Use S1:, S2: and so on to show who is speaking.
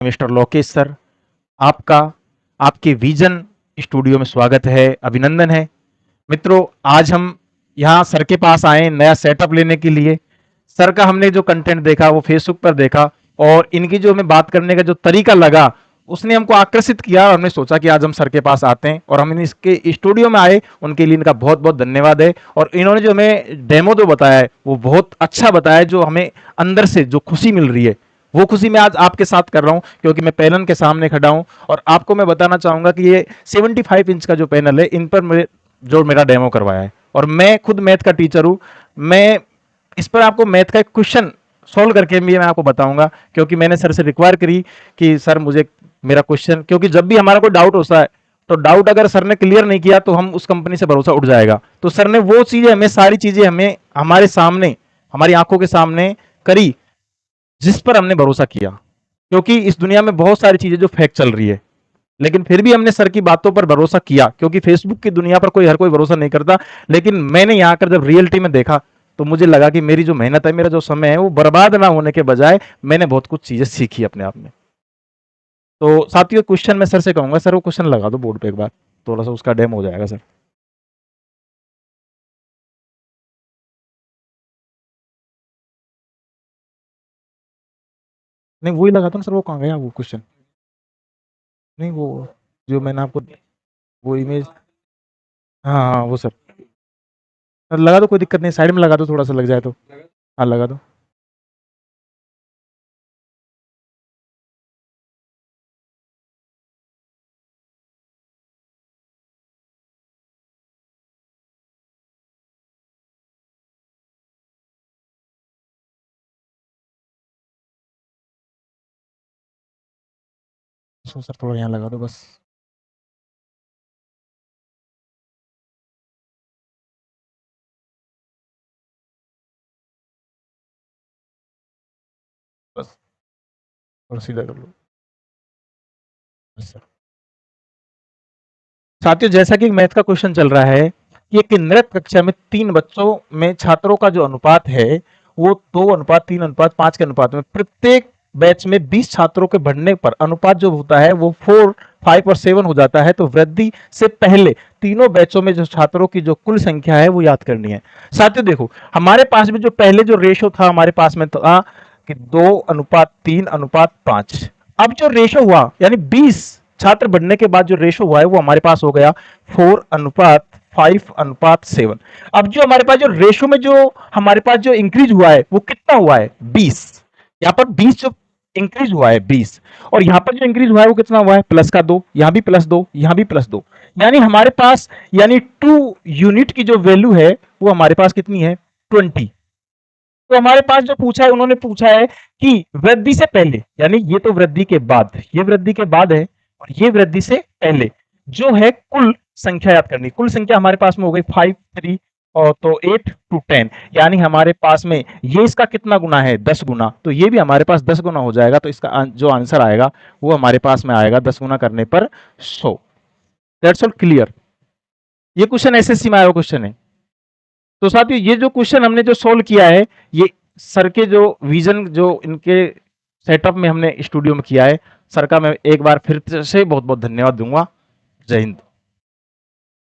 S1: Mister Lokesh sir, आपका आपके vision studio में स्वागत है, अभिनंदन है। मित्रों, आज हम यहाँ सर के पास आए नया सेटअप लेने के लिए। सर का हमने जो कंटेंट देखा वो फेसबुक पर देखा और इनकी जो हमें बात करने का जो तरीका लगा उसने हमको आकर्षित किया और हमने सोचा कि आज हम सर के पास आते हैं और हम इसके स्टूडियो में आए। उनके लिए इनका बहुत बहुत धन्यवाद है और इन्होंने जो हमें डेमो जो बताया है वो बहुत अच्छा बताया है, जो हमें अंदर से जो खुशी मिल रही है वो खुशी मैं आज आपके साथ कर रहा हूं, क्योंकि मैं पैनल के सामने खड़ा हूं और आपको मैं बताना चाहूंगा कि ये 75 इंच का जो पैनल है इन पर मेरा डेमो करवाया है और मैं खुद मैथ का टीचर हूं। मैं इस पर आपको मैथ का एक क्वेश्चन सॉल्व करके भी मैं आपको बताऊंगा, क्योंकि मैंने सर से रिक्वायर करी कि सर मुझे मेरा क्वेश्चन, क्योंकि जब भी हमारा कोई डाउट होता है तो डाउट अगर सर ने क्लियर नहीं किया तो हम उस कंपनी से भरोसा उठ जाएगा। तो सर ने वो चीजें हमें, सारी चीजें हमें हमारे सामने, हमारी आंखों के सामने करी, जिस पर हमने भरोसा किया। क्योंकि इस दुनिया में बहुत सारी चीजें जो फेक चल रही है, लेकिन फिर भी हमने सर की बातों पर भरोसा किया, क्योंकि फेसबुक की दुनिया पर हर कोई भरोसा नहीं करता। लेकिन मैंने यहाँ आकर जब रियलिटी में देखा तो मुझे लगा कि मेरी जो मेहनत है, मेरा जो समय है, वो बर्बाद ना होने के बजाय मैंने बहुत कुछ चीजें सीखी अपने आप में। तो साथियों, क्वेश्चन मैं सर से कहूंगा, सर वो क्वेश्चन लगा दो बोर्ड पे एक बार, थोड़ा सा उसका डेमो हो जाएगा सर। नहीं, वही लगा दो ना सर, वो कहाँ गया वो क्वेश्चन? नहीं, वो जो मैंने आपको वो इमेज, हाँ हाँ वो सर। लगा दो, कोई दिक्कत नहीं, साइड में लगा दो, थोड़ा सा लग जाए तो। हाँ लगा दो। सो सर थोड़ा यहाँ लगा दो बस। बस थोड़ा सीधा कर लो। बस सर। साथियों, जैसा कि मैथ का क्वेश्चन चल रहा है कि एक नृत्य कक्षा में 3 बच्चों में छात्रों का जो अनुपात है वो 2:3:5 के अनुपात में, प्रत्येक बैच में 20 छात्रों के बढ़ने पर अनुपात जो होता है वो 4, 5 और 7 हो जाता है। तो वृद्धि से पहले तीनों बैचों में जो छात्रों की जो कुल संख्या है वो याद करनी है। साथियों देखो, हमारे पास में जो पहले जो रेशो था हमारे पास में था कि 2:3:5। अब जो रेशो हुआ यानी 20 छात्र बढ़ने के बाद जो रेशो हुआ है वो हमारे पास हो गया 4:5:7। अब जो हमारे पास जो रेशो में जो हमारे पास जो इंक्रीज हुआ है वो कितना हुआ है? 20। यहाँ पर 20 जो इंक्रीज हुआ है 20, और यहाँ पर जो इंक्रीज हुआ है वो कितना हुआ है? प्लस का 2, यहाँ भी +2, यहाँ भी +2। यानी हमारे पास, यानी 2 यूनिट की जो वैल्यू है वो हमारे पास कितनी है? 20। तो हमारे पास जो पूछा है, उन्होंने पूछा है कि वृद्धि से पहले, यानी ये तो वृद्धि के बाद, ये वृद्धि के बाद है और ये वृद्धि से पहले जो है कुल संख्या याद करनी। कुल संख्या हमारे पास में हो गई 5, 3 और तो 8 to 10, यानी हमारे पास में ये इसका कितना गुना है? 10 गुना। तो ये भी हमारे पास 10 गुना हो जाएगा। तो इसका जो आंसर आएगा वो हमारे पास में आएगा 10 गुना करने पर 100। That's all clear. ये क्वेश्चन एसएससी में आया हुआ क्वेश्चन है। तो साथियों, ये जो क्वेश्चन हमने जो सोल्व किया है, ये सर के जो विजन जो इनके सेटअप में हमने स्टूडियो में किया है, सर का मैं एक बार फिर से बहुत बहुत धन्यवाद दूंगा। जय हिंद।